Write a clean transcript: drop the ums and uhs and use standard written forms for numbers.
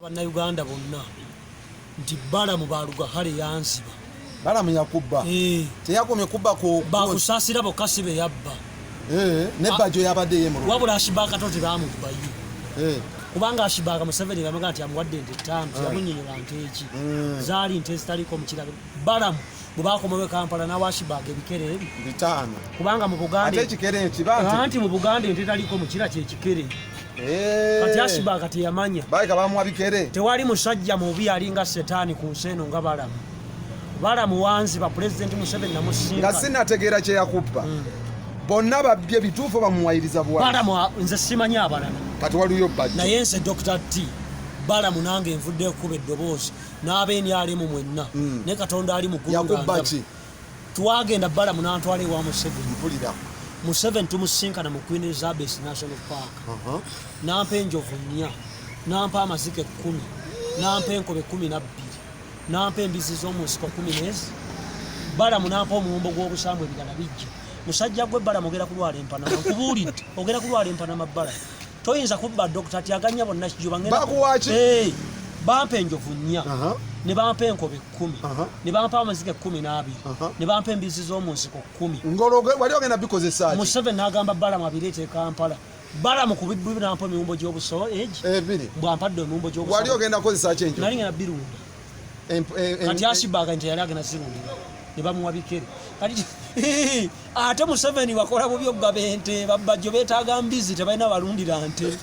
Bannayuganda bonna nti Balamu baluga hale yanziba. Balamu yakubba. Teyakomye kubba ku bakusaasira bokka si be yabba. Ne Bajjo yabadde ye mu wabula Ashibaka toti bamukubayo. Kubanga Ashibaka Museveni bamaga nti amuwadde ente ttaano yamunnyonnyola nte eki. Zaali nte zitaliko mu kirabo. Balamu bwe bakomawo Kampala n'awa Ashibaka ebikere bitaano. Kubanga mu Buganda ate ekikere ekibante anti mu Buganda ente taliko mu kira kyekikere. Kati Ashibaka teyamanya. Baika bamuwa bikere. Tewali musajja mubi alinga setaani ku nsi eno nga Balamu. Balamu wanziba Pulezidenti Museveni namusinga. Nga sinnategeera kye yakubba. Bonna babbye bituufu bamuwayiriza bwa. Balamu nze simanyi abalala. Kati waliyo Bajjo. Naye nze Dr. T. Balamu nange nvudde kuba eddoboozi n'abeeni alimu mwenna. Ne Katonda ali mu ggulu. Yakubba ki? Twagenda Balamu n'antwala ewa Museveni. Mpulira. Museveni tumusinkana mu Queen Elizabeth National Park. Nampa enjovu 4, nampa amazike 10, nampa enkobe 12, nampa embizi z'omunsiko 10. Balamu nampa omuwumbo gw'obusambu ebirala bijja. Musajja gwe Balamu ogera kulwala empanama. Nkubuulidde ogera kulwala empanama Balamu. Toyinza kubba Dr. Tyaganya bonna kijuba ngenda. Bakuwaki? Bampa enjovu 4. Ne bampa enkobe 10. Ne bampa amazike 12. Ne bampa embizi z'omunsiko 10. Ngologe wali ogenda bikozesa ki? Museveni n'agamba Balamu abireete Kampala. Balamu ku bibbi nampa emiwumbo gy'obuso egi. Ebiri. Bwampadde emiwumbo gy'obuso. Wali ogenda kozesa ki enjovu? Nali ngenda birunda. Kati Ashibaka nti yali agenda zirundira. Ne bamuwa bikere. Kati ate Museveni wakola bubi okugaba ente Bajjo beetaaga mbizi tebalina balundira nte.